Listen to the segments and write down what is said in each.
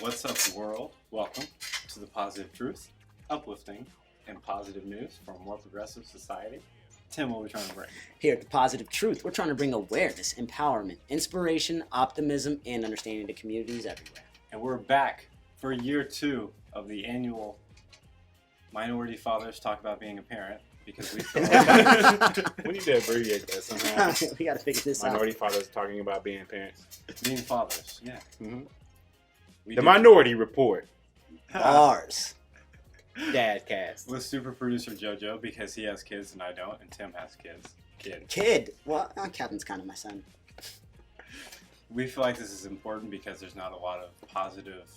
What's up, world? Welcome to the Positive Truth, uplifting and positive news for a more progressive society. Tim, what are we trying to bring? Here at the Positive Truth, we're trying to bring awareness, empowerment, inspiration, optimism, and understanding to communities everywhere. And we're back for year 2 of the annual Minority Fathers Talk About Being a Parent, because we feel like We need to abbreviate that somehow. We got to figure this Minority fathers talking about being parents. being fathers, yeah. Mm-hmm. We The did- Minority Report. out. Bars. Dadcast. With super producer JoJo, because he has kids and I don't, and Tim has kids. Kid. Well, Kevin's kind of my son. We feel like this is important because there's not a lot of positive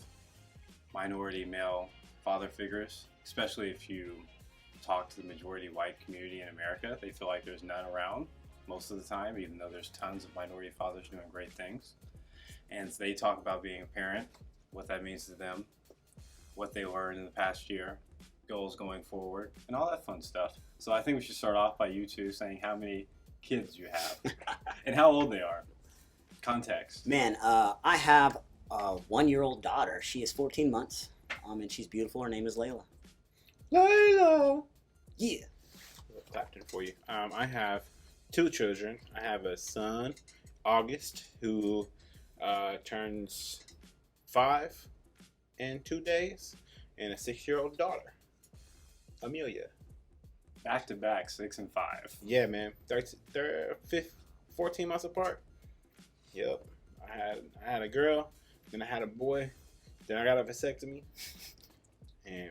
minority male father figures, especially if you talk to the majority white community in America. They feel like there's none around most of the time, even though there's tons of minority fathers doing great things. And they talk about being a parent, what that means to them, what they learned in the past year, goals going forward, and all that fun stuff. So I think we should start off by you two saying how many kids you have and how old they are. Context. Man, I have a 1-year-old daughter. She is 14 months, and she's beautiful. Her name is Layla. Layla. Yeah. Tapped in for you. I have 2 children. I have a son, August, who turns 5 in 2 days, and a 6-year-old daughter, Amelia. Back to back, 6 and 5. Yeah, man. They're 14 months apart. Yep. I had a girl, then I had a boy, then I got a vasectomy, and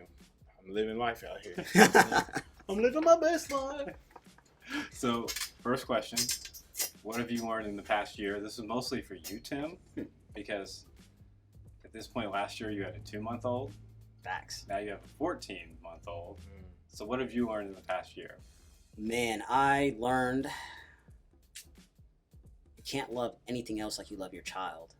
I'm living life out here. I'm living my best life. So, first question, what have you learned in the past year? This is mostly for you, Tim, because at this point last year you had a 2-month-old. Facts. Now you have a 14-month-old. So what have you learned in the past year? Man, I learned you can't love anything else like you love your child.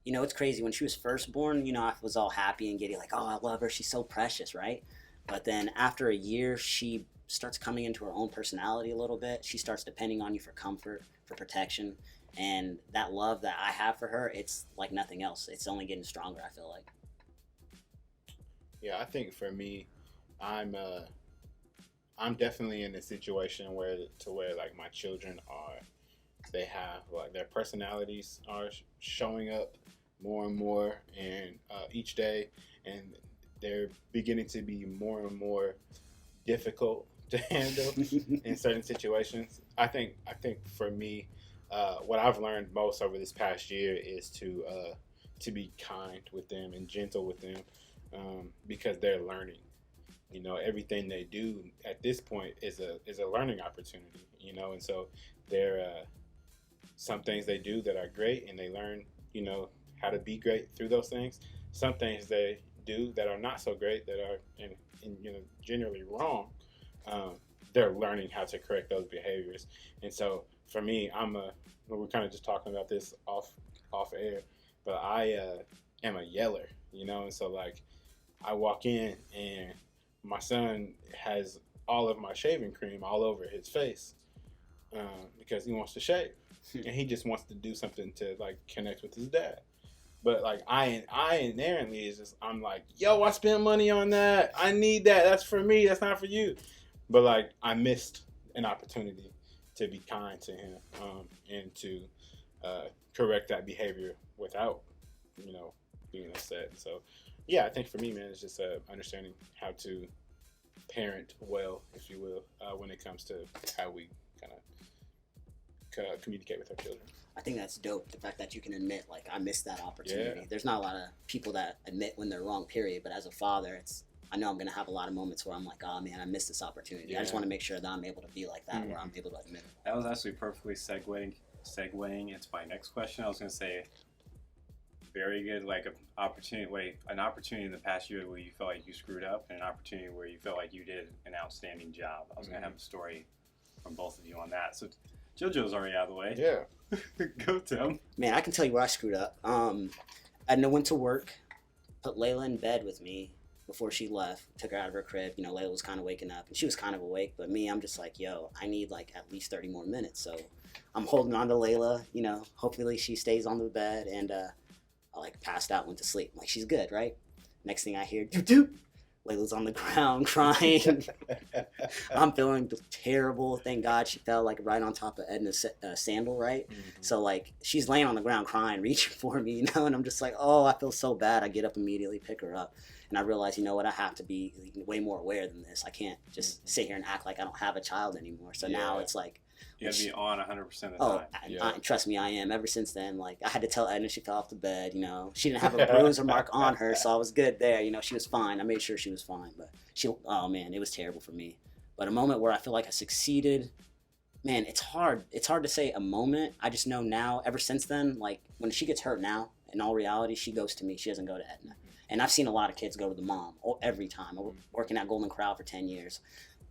You know, it's crazy. When she was first born, you know, I was all happy and giddy, like, oh, I love her. She's so precious, right? But then after a year, she starts coming into her own personality a little bit. She starts depending on you for comfort, for protection. And that love that I have for her, it's like nothing else. It's only getting stronger, I feel like. Yeah, I think for me, I'm definitely in a situation where like my children they have like their personalities are showing up more and more, and each day, and they're beginning to be more and more difficult to handle in certain situations. I think for me, what I've learned most over this past year is to be kind with them and gentle with them, because they're learning. You know, everything they do at this point is a learning opportunity. You know, and so there some things they do that are great, and they learn, you know, how to be great through those things. Some things they do that are not so great, that are in you know, generally wrong. They're learning how to correct those behaviors. And so for me, we're kind of just talking about this off air, but I am a yeller, you know, and so like I walk in and my son has all of my shaving cream all over his face, because he wants to shave and he just wants to do something to like connect with his dad. But like I inherently is just, I'm like, yo, I spent money on that. I need that. That's for me. That's not for you. But like I missed an opportunity to be kind to him, and to correct that behavior without, you know, being upset. And so, yeah, I think for me, man, it's just understanding how to parent well, if you will, when it comes to how we kind of communicate with our children. I think that's dope. The fact that you can admit, like, I missed that opportunity. Yeah. There's not a lot of people that admit when they're wrong, period. But as a father, I know I'm going to have a lot of moments where I'm like, oh, man, I missed this opportunity. Yeah. I just want to make sure that I'm able to be like that, where I'm able to admit it. That was actually perfectly segueing into my next question. I was going to say, very good, like an opportunity in the past year where you felt like you screwed up, and an opportunity where you felt like you did an outstanding job. I was going to have a story from both of you on that. So JoJo's already out of the way. Yeah. Go, Tim. Man, I can tell you where I screwed up. I went to work, put Layla in bed with me before she left, took her out of her crib. You know, Layla was kind of waking up, and she was kind of awake, but me, I'm just like, yo, I need like at least 30 more minutes. So I'm holding on to Layla, you know, hopefully she stays on the bed, and I like passed out, went to sleep. I'm like, she's good, right? Next thing I hear, doop doop. Layla's on the ground crying. I'm feeling terrible. Thank God she fell like right on top of Edna's sandal, right? Mm-hmm. So like she's laying on the ground crying, reaching for me, you know, and I'm just like, oh, I feel so bad. I get up immediately, pick her up, and I realize, you know what, I have to be way more aware than this. I can't just sit here and act like I don't have a child anymore. So now it's like, you have to be on 100% of the oh, time. trust me, I am. Ever since then, like I had to tell Edna she fell off the bed. You know, she didn't have a bruise or mark on her, so I was good there. You know, she was fine. I made sure she was fine, but oh man, it was terrible for me. But a moment where I feel like I succeeded, man, it's hard. It's hard to say a moment. I just know now. Ever since then, like when she gets hurt now, in all reality, she goes to me. She doesn't go to Edna. And I've seen a lot of kids go to the mom every time. Working at Golden Corral for 10 years.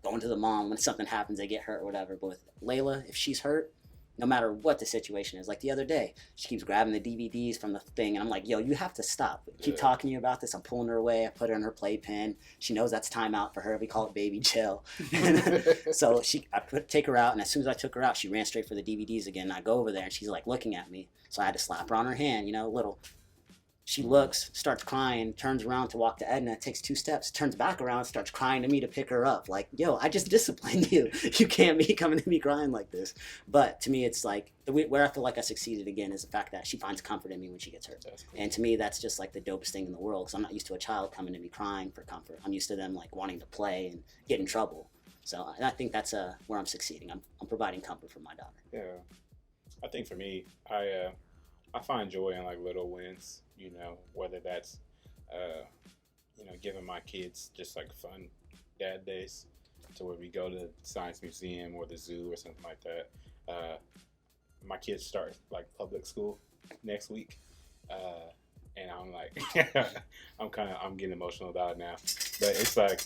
Going to the mom when something happens, they get hurt or whatever. But with Layla, if she's hurt, no matter what the situation is, like the other day, she keeps grabbing the DVDs from the thing, and I'm like, yo, you have to stop. Keep talking to you about this. I'm pulling her away. I put her in her playpen. She knows that's timeout for her. We call it baby jail. So take her out, and as soon as I took her out, she ran straight for the DVDs again. I go over there, and she's like looking at me. So I had to slap her on her hand, you know, little. She looks, starts crying, turns around to walk to Edna, takes 2 steps, turns back around, starts crying to me to pick her up. Like, yo, I just disciplined you. You can't be coming to me crying like this. But to me, it's like, where I feel like I succeeded again is the fact that she finds comfort in me when she gets hurt. Cool. And to me, that's just like the dopest thing in the world, because I'm not used to a child coming to me crying for comfort. I'm used to them like wanting to play and get in trouble. So I think that's where I'm succeeding. I'm providing comfort for my daughter. Yeah. I think for me, I find joy in like little wins, you know, whether that's, you know, giving my kids just like fun dad days to where we go to the science museum or the zoo or something like that. My kids start like public school next week. And I'm like, I'm getting emotional about it now, but it's like,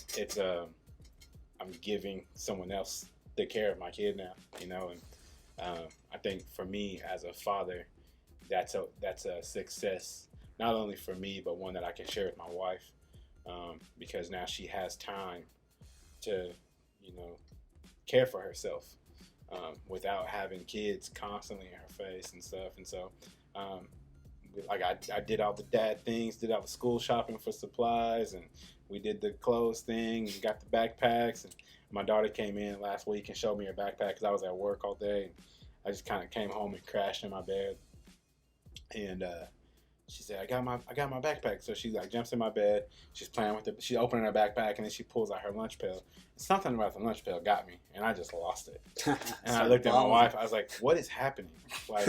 I'm giving someone else the care of my kid now, you know, and I think for me as a father, that's a success, not only for me, but one that I can share with my wife, because now she has time to, you know, care for herself without having kids constantly in her face and stuff. And so, like I did all the dad things, did all the school shopping for supplies, and we did the clothes thing, and got the backpacks. And my daughter came in last week and showed me her backpack because I was at work all day. I just kind of came home and crashed in my bed. And she said, I got my backpack. So she like jumps in my bed. She's playing with it. She's opening her backpack, and then she pulls out her lunch pail. Something about the lunch pail got me, and I just lost it. And I looked at my wife. I was like, what is happening? Like,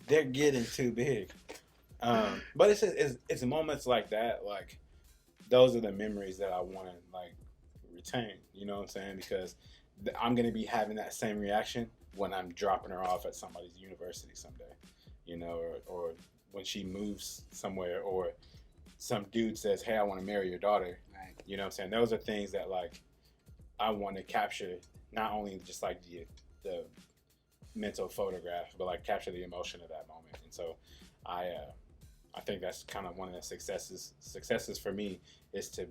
they're getting too big. But it's moments like that. Like, those are the memories that I want to like retain. You know what I'm saying? Because I'm going to be having that same reaction when I'm dropping her off at somebody's university someday. You know, or when she moves somewhere, or some dude says, hey, I want to marry your daughter. Right. You know what I'm saying? Those are things that, like, I want to capture, not only just, like, the mental photograph, but, like, capture the emotion of that moment. And so I think that's kind of one of the successes for me, is to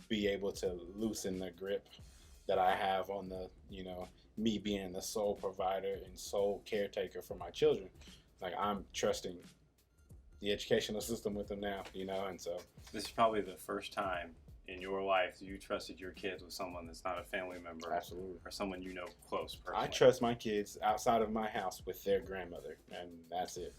be able to loosen the grip that I have on the, you know, me being the sole provider and sole caretaker for my children. Like, I'm trusting the educational system with them now, you know, and so. This is probably the first time in your life you trusted your kids with someone that's not a family member. Absolutely. Or someone you know close personally. I trust my kids outside of my house with their grandmother, and that's it.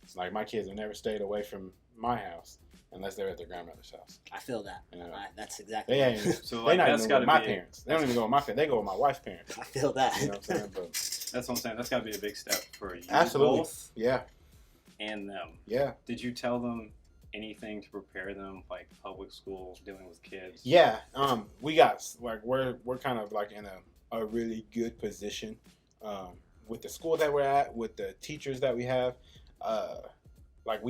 It's like my kids have never stayed away from my house unless they're at their grandmother's house. I feel that. You know? That's exactly they ain't, so like, not even go with my parents. They don't even go with my parents. They go with my wife's parents. I feel that. You know what I'm saying? But that's what I'm saying. That's got to be a big step for you. Absolutely. Both. Yeah. And them. Yeah. Did you tell them anything to prepare them, like public school, dealing with kids? Yeah. We got, like, we're kind of like in a really good position with the school that we're at, with the teachers that we have. Like,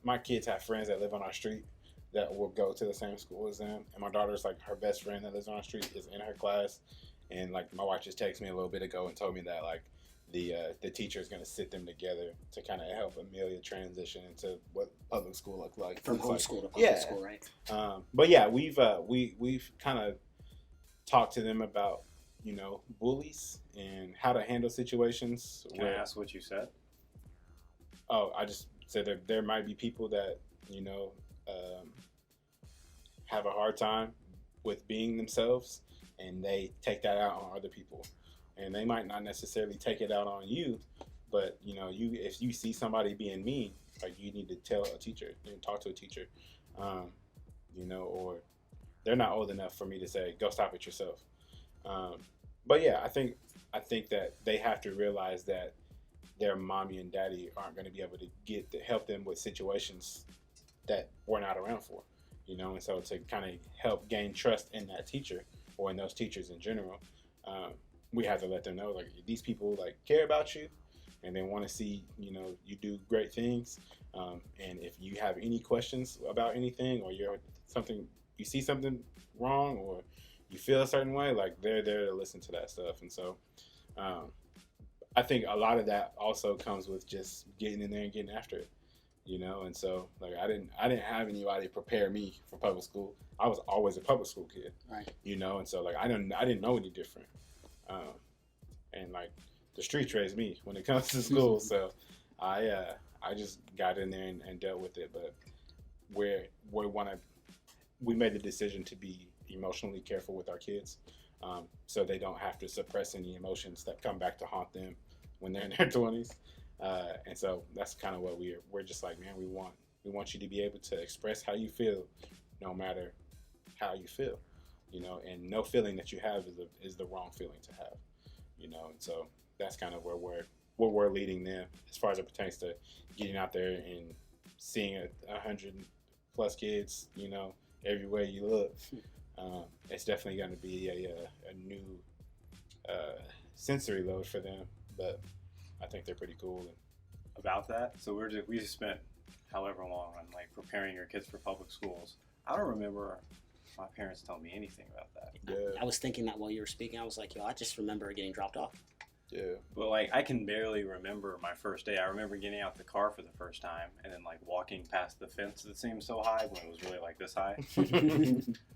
my kids have friends that live on our street that will go to the same school as them, and my daughter's like, her best friend that lives on our street is in her class. And like, my wife just texted me a little bit ago and told me that, like, the teacher is going to sit them together to kind of help Amelia transition into what public school looks like. From homeschool to public school, right? But yeah, we've kind of talked to them about, you know, bullies and how to handle situations. Can I ask what you said? Oh, I just So there might be people that, you know, have a hard time with being themselves, and they take that out on other people, and they might not necessarily take it out on you, but you know, you if you see somebody being mean, like you need to tell a teacher, you know, talk to a teacher, um, you know, or they're not old enough for me to say go stop it yourself. Um, but yeah, I think that they have to realize that their mommy and daddy aren't going to be able to get to help them with situations that we're not around for, you know. And so to kind of help gain trust in that teacher or in those teachers in general, um, we have to let them know like these people like care about you, and they want to see, you know, you do great things. And if you have any questions about anything, or you're something, you see something wrong, or you feel a certain way, like they're there to listen to that stuff. And so um, I think a lot of that also comes with just getting in there and getting after it, you know. And so like I didn't have anybody prepare me for public school. I was always a public school kid, Right. you know. And so like I didn't know any different, and like the streets raised me when it comes to school. So I just got in there and dealt with it. But we made the decision to be emotionally careful with our kids, so they don't have to suppress any emotions that come back to haunt them when they're in their 20s. And so that's kind of what we're just like, man, we want you to be able to express how you feel, no matter how you feel, you know, and no feeling that you have is the wrong feeling to have, you know. And so that's kind of where we're leading them as far as it pertains to getting out there and seeing 100+ kids, you know, everywhere you look. It's definitely going to be a new sensory load for them, but I think they're pretty cool. About that. So we just spent however long on like preparing your kids for public schools. I don't remember my parents telling me anything about that. Yeah, I was thinking that while you were speaking, I was like, yo, I just remember getting dropped off. yeah, But like I can barely remember my first day. I remember getting out the car for the first time and then like walking past the fence that seemed so high when it was really like this high.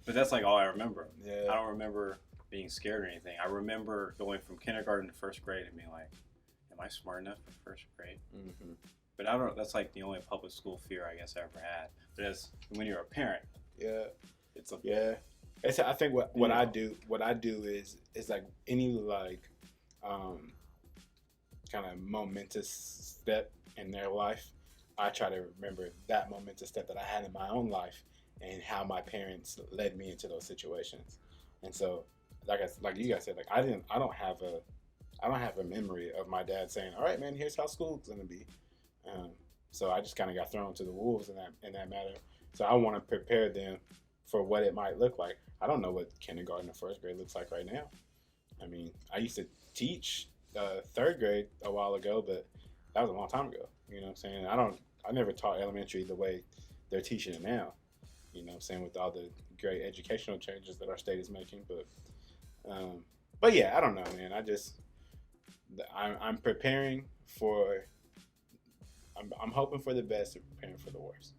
But that's like all I remember. yeah. I don't remember being scared or anything. I remember going from kindergarten to first grade and being like, am I smart enough for first grade? Mm-hmm. But I don't. That's like the only public school fear I guess I ever had. But as when you're a parent, Yeah, it's a yeah. I think what I do is like any like kind of momentous step in their life. I try to remember that momentous step that I had in my own life and how my parents led me into those situations. And so, like you guys said, like I don't have a memory of my dad saying, "All right, man, here's how school's gonna be." So I just kind of got thrown to the wolves in that matter. So I want to prepare them for what it might look like. I don't know what kindergarten or first grade looks like right now. I mean, I used to teach third grade a while ago, but that was a long time ago. You know what I'm saying? I never taught elementary the way they're teaching it now. You know what I'm saying? With all the great educational changes that our state is making. But yeah, I don't know, man. I'm preparing for. I'm hoping for the best and preparing for the worst.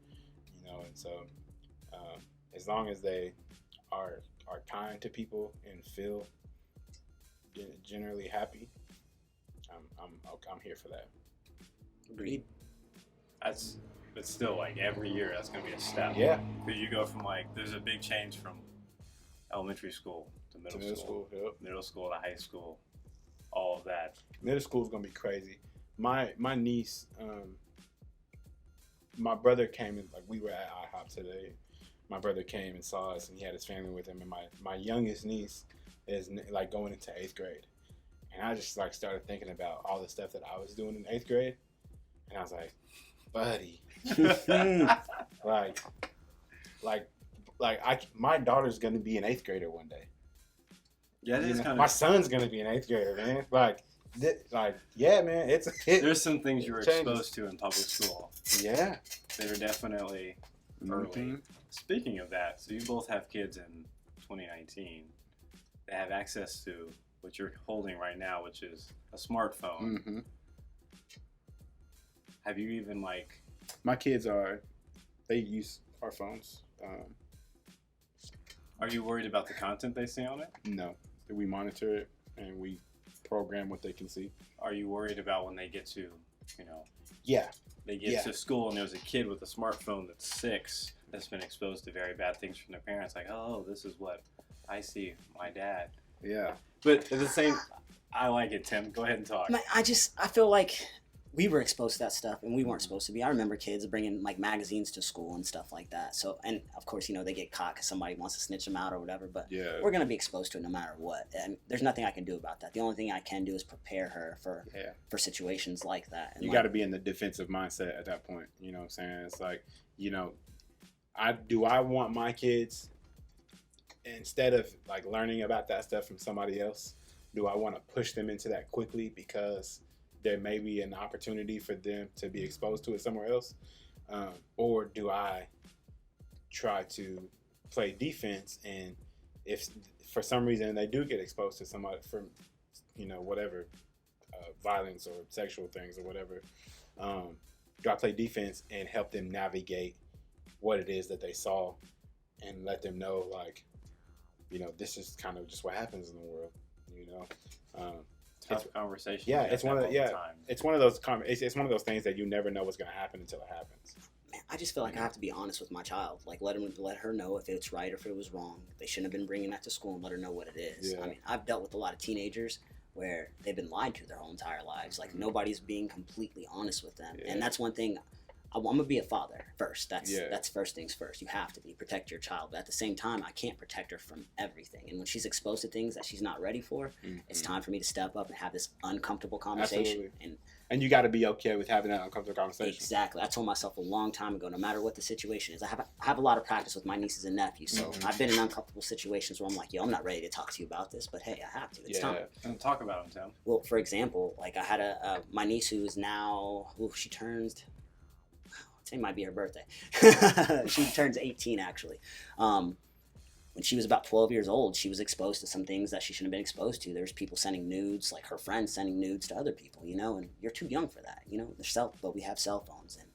You know, and so as long as they are kind to people and feel generally happy, I'm here for that. Agreed. But still like every year that's gonna be a step. Yeah. Because you go from like there's a big change from elementary school to middle school, Yep. middle school to high school, all of that. Middle school is gonna be crazy. My niece, my brother came and like we were at IHOP today. My brother came and saw us, and he had his family with him. And my youngest niece is like going into 8th grade, and I just like started thinking about all the stuff that I was doing in 8th grade, and I was like, buddy, my daughter's gonna be an 8th grader one day. Yeah, it is kind my of. son's gonna be an 8th grader, man. Yeah, man. There's some things you were changes. exposed to in public school Yeah. that are definitely early. Mhm. Speaking of that, so you both have kids in 2019 that have access to what you're holding right now, which is a smartphone. Mm-hmm. Have you even like? My kids they use our phones. Are you worried about the content they see on it? No, we monitor it and we program what they can see. Are you worried about when they get to, Yeah. They get to school and there's a kid with a smartphone that's 6 that's been exposed to very bad things from their parents. Like, oh, this is what I see my dad. Yeah. But at the same, I like it, Tim. Go ahead and talk. I feel like we were exposed to that stuff and we weren't supposed to be. I remember kids bringing like magazines to school and stuff like that. So, and of course, you know, they get caught because somebody wants to snitch them out or whatever, but we're going to be exposed to it no matter what. And there's nothing I can do about that. The only thing I can do is prepare her for situations like that. And you got to be in the defensive mindset at that point. You know what I'm saying? It's like, you know, I want my kids, instead of like learning about that stuff from somebody else, do I want to push them into that quickly because there may be an opportunity for them to be exposed to it somewhere else? Or do I try to play defense, and if for some reason they do get exposed to somebody from, you know, whatever, violence or sexual things or whatever, do I play defense and help them navigate what it is that they saw and let them know, like, you know, this is kind of just what happens in the world, you know? Tough conversation. Yeah, it's one of it's one of those things that you never know what's going to happen until it happens. Man, I just feel like I have to be honest with my child. Like, let her know if it's right or if it was wrong. They shouldn't have been bringing that to school, and let her know what it is. Yeah. I mean, I've dealt with a lot of teenagers where they've been lied to their whole entire lives. Like, nobody's being completely honest with them. And that's one thing. I'm gonna be a father first. That's first things first. You have to protect your child, but at the same time, I can't protect her from everything. And when she's exposed to things that she's not ready for, it's time for me to step up and have this uncomfortable conversation. Absolutely. And you got to be okay with having that uncomfortable conversation. Exactly. I told myself a long time ago, no matter what the situation is, I have a lot of practice with my nieces and nephews. So I've been in uncomfortable situations where I'm like, yo, I'm not ready to talk to you about this, but hey, I have to. It's time. And talk about them, Tim. Well, for example, like I had my niece who is now, she turns. Today might be her birthday. She turns 18 actually. When she was about 12 years old, she was exposed to some things that she shouldn't have been exposed to. There's people sending nudes, like her friends sending nudes to other people, you know, and you're too young for that, you know. But we have cell phones and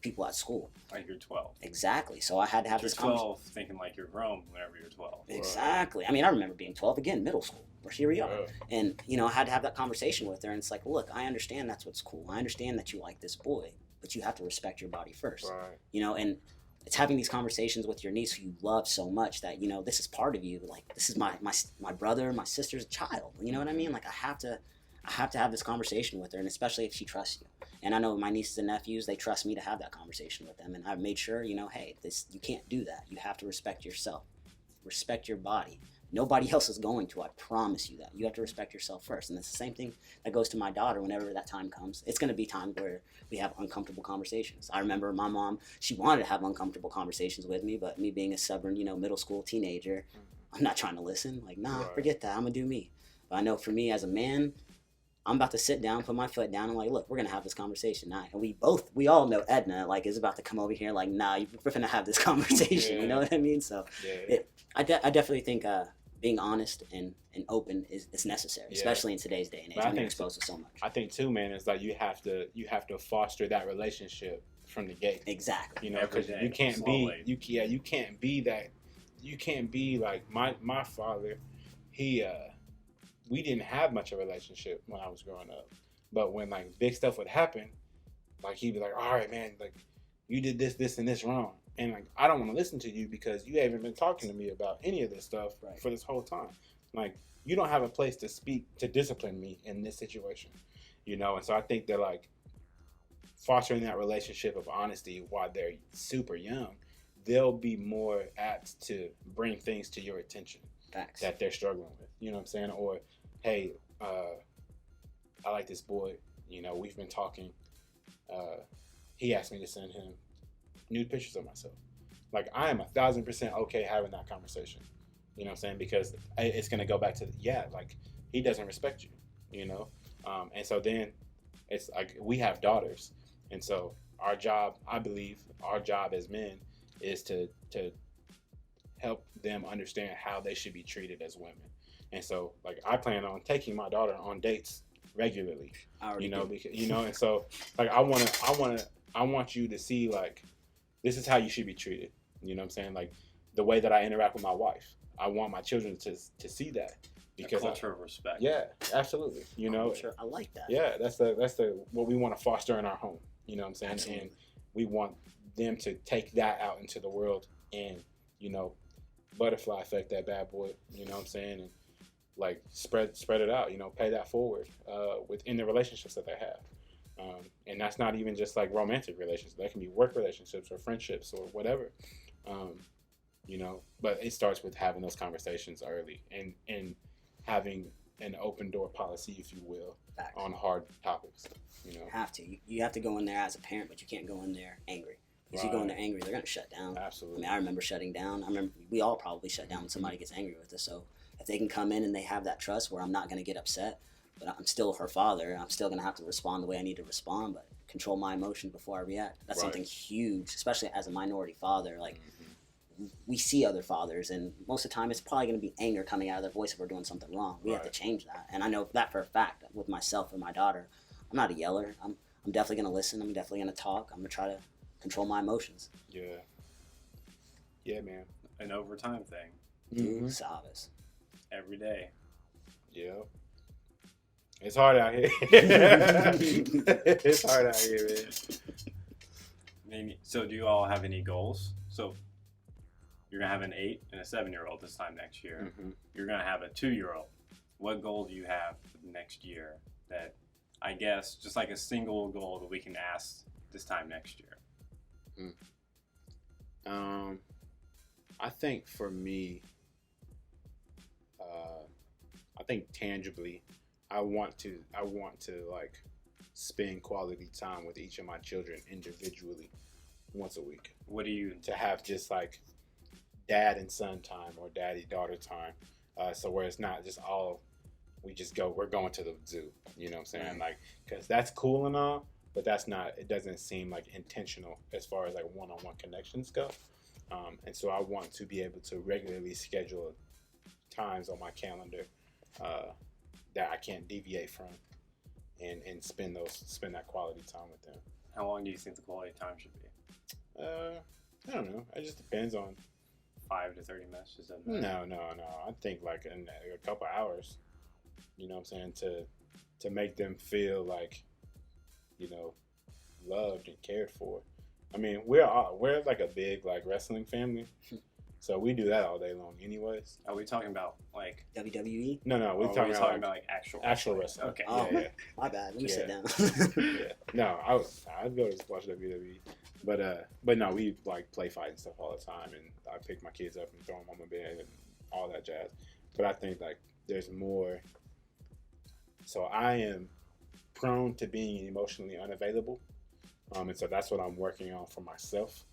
people at school. Like you're 12. Exactly. So I had to have this conversation. 12 thinking like you're grown whenever you're 12. Exactly. I mean, I remember being 12 again, middle school. Where here we are. And, you know, I had to have that conversation with her, and it's like, look, I understand that's what's cool. I understand that you like this boy, but you have to respect your body first. Right. You know, and it's having these conversations with your niece who you love so much that, you know, this is part of you. Like, this is my brother, my sister's child. You know what I mean? Like, I have to have this conversation with her, and especially if she trusts you. And I know my nieces and nephews, they trust me to have that conversation with them. And I've made sure, you know, hey, you can't do that. You have to respect yourself. Respect your body. Nobody else is going to. I promise you that. You have to respect yourself first. And it's the same thing that goes to my daughter whenever that time comes. It's going to be time where we have uncomfortable conversations. I remember my mom, she wanted to have uncomfortable conversations with me, but me being a stubborn, you know, middle school teenager, I'm not trying to listen. Like, nah, forget that. I'm going to do me. But I know for me as a man, I'm about to sit down, put my foot down, and like, look, we're going to have this conversation now. And we all know Edna, like, is about to come over here like, nah, we're going to have this conversation. You know what I mean? So I definitely think being honest and open is necessary, especially in today's day and age when you're exposed to so much. I think too, man, is like you have to foster that relationship from the gate. Exactly. You know, because you can't be like my father. We didn't have much of a relationship when I was growing up, but when like big stuff would happen, like he'd be like, all right, man, like you did this and this wrong. And like, I don't want to listen to you because you haven't been talking to me about any of this stuff for this whole time. Like, you don't have a place to speak to discipline me in this situation, you know? And so I think that like fostering that relationship of honesty while they're super young, they'll be more apt to bring things to your attention that they're struggling with. You know what I'm saying? Or, hey, I like this boy. You know, we've been talking. He asked me to send him nude pictures of myself. Like, I am 1,000% okay having that conversation. You know what I'm saying? Because it's going to go back to, like, he doesn't respect you, you know? And so then it's like, we have daughters. And so our job, I believe, our job as men is to help them understand how they should be treated as women. And so, like, I plan on taking my daughter on dates regularly, you know, because, you know, and so, like, I want you to see, like, this is how you should be treated. You know what I'm saying? Like, the way that I interact with my wife. I want my children to see that. because a culture of respect. Yeah, absolutely. You know, Sure, I like that. yeah, that's the what we want to foster in our home. You know what I'm saying? Absolutely. And we want them to take that out into the world and, you know, butterfly effect that bad boy. You know what I'm saying? And like spread it out. You know, pay that forward within the relationships that they have. And that's not even just like romantic relationships. That can be work relationships or friendships or whatever. You know, but it starts with having those conversations early and having an open door policy, if you will, Facts. on hard topics. You know, You have to go in there as a parent, but you can't go in there angry. If you go in there angry, they're gonna shut down. Absolutely. I mean, I remember shutting down. I remember we all probably shut down when somebody gets angry with us. So if they can come in and they have that trust where I'm not gonna get upset, but I'm still her father, I'm still gonna have to respond the way I need to respond, but control my emotions before I react. That's something huge, especially as a minority father. Like we see other fathers, and most of the time it's probably going to be anger coming out of their voice if we're doing something wrong. We have to change that, and I know that for a fact with myself and my daughter. I'm not a yeller. I'm definitely going to listen. I'm definitely going to talk. I'm going to try to control my emotions. Yeah, man. An overtime thing. Mm-hmm. Sabes. Every day. Yeah. It's hard out here. It's hard out here, man. Maybe. So do you all have any goals? So you're going to have an 8 and a 7-year-old this time next year. Mm-hmm. You're going to have a 2-year-old. What goal do you have for the next year that, I guess, just like a single goal that we can ask this time next year? I think for me, I think tangibly, I want to like spend quality time with each of my children individually once a week. What do you to have just like dad and son time or daddy daughter time, so where it's not just all we're going to the zoo, you know what I'm saying? Right. Like, because that's cool and all, but it doesn't seem like intentional as far as like one-on-one connections go. And so I want to be able to regularly schedule times on my calendar that I can't deviate from, and spend that quality time with them. How long do you think the quality time should be? I don't know. It just depends on 5 to 30 minutes. Just doesn't matter. No. I think like in a couple hours. You know what I'm saying? To make them feel like, you know, loved and cared for. I mean, we're like a big like wrestling family, so we do that all day long, anyways. Are we talking about like WWE? No, we're talking about like actual wrestling. Okay. Oh, Yeah. my bad. Let me sit down. Yeah. No, I'd go to watch WWE, but no, we like play fight and stuff all the time, and I pick my kids up and throw them on my bed and all that jazz. But I think like there's more. So I am prone to being emotionally unavailable, and so that's what I'm working on for myself.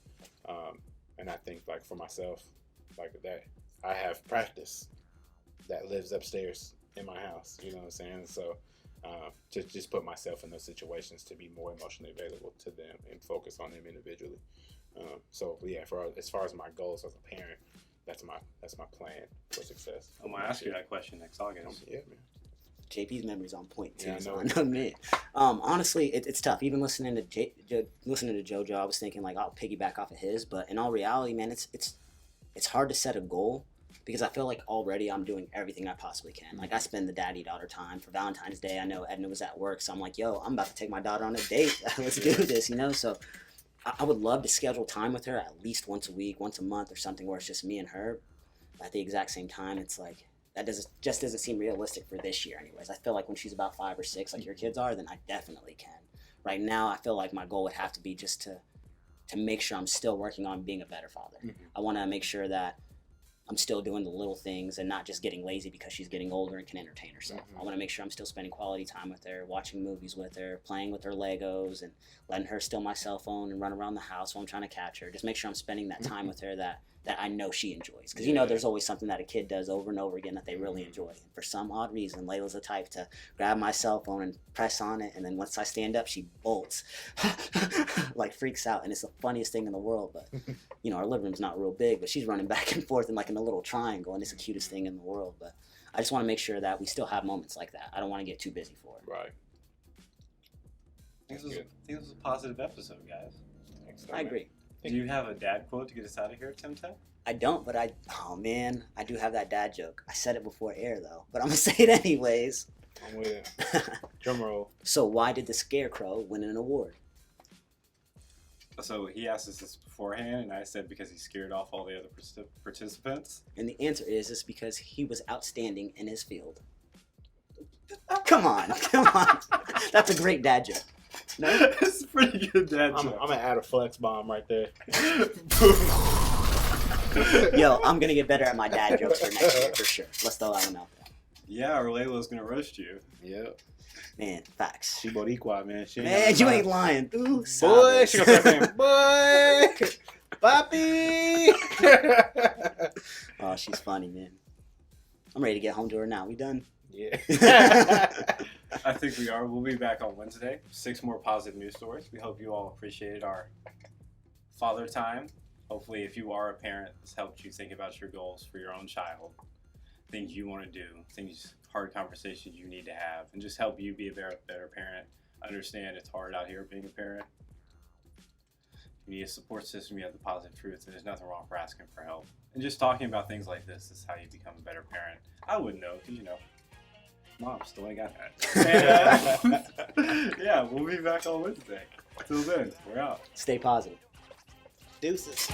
And I think like for myself, like that, I have practice that lives upstairs in my house. You know what I'm saying? So to just put myself in those situations to be more emotionally available to them and focus on them individually. So yeah, as far as my goals as a parent, that's my plan for success. I'm gonna ask you that question next August. Yeah, man. JP's memory's on point too. Yeah, I so know. I know me. Honestly, it's tough. Even listening to JoJo, I was thinking like I'll piggyback off of his, but in all reality, man, it's hard to set a goal because I feel like already I'm doing everything I possibly can. Like I spend the daddy-daughter time for Valentine's Day. I know Edna was at work, so I'm like, yo, I'm about to take my daughter on a date. Let's do this, you know? So I would love to schedule time with her at least once a week, once a month or something where it's just me and her. But at the exact same time, it's like, that doesn't seem realistic for this year anyways. I feel like when she's about 5 or 6, like your kids are, then I definitely can. Right now, I feel like my goal would have to be just to make sure I'm still working on being a better father. Mm-hmm. I want to make sure that I'm still doing the little things and not just getting lazy because she's getting older and can entertain herself. Mm-hmm. I want to make sure I'm still spending quality time with her, watching movies with her, playing with her Legos, and letting her steal my cell phone and run around the house while I'm trying to catch her. Just make sure I'm spending that time with her that I know she enjoys. Because, you know, there's always something that a kid does over and over again that they really enjoy. And for some odd reason, Layla's the type to grab my cell phone and press on it, and then once I stand up, she bolts. Like, freaks out. And it's the funniest thing in the world. But, you know, our living room's not real big, but she's running back and forth in a little triangle, and it's the cutest thing in the world. But I just want to make sure that we still have moments like that. I don't want to get too busy for it. Right. I think this was a positive episode, guys. I agree. Do you have a dad quote to get us out of here, Tim Tam? I don't, but I do have that dad joke. I said it before air though, but I'm gonna say it anyways. I'm with it. Drum roll. So why did the Scarecrow win an award? So he asked us this beforehand, and I said because he scared off all the other participants. And the answer is because he was outstanding in his field. Come on. That's a great dad joke. No? It's a pretty good dad I'm joke. gonna add a flex bomb right there. Yo, I'm gonna get better at my dad jokes for next year for sure. Let's throw that one out there. Yeah, or Layla's gonna roast you. Yep. Man, facts. She Boricua, man. She Man, you ain't lying. Ooh, Boy, savage. she gonna start saying, boy, papi. Oh, she's funny, man. I'm ready to get home to her now. We done? Yeah. I think we are. We'll be back on Wednesday. 6 more positive news stories. We hope you all appreciated our father time. Hopefully, if you are a parent, this helped you think about your goals for your own child, things you want to do, hard conversations you need to have, and just help you be a better parent. Understand it's hard out here being a parent. You need a support system. You have the positive truth, and there's nothing wrong for asking for help. And just talking about things like this is how you become a better parent. I wouldn't know, because Mom still ain't got that. And, yeah, we'll be back on Wednesday. Till then, we're out. Stay positive. Deuces.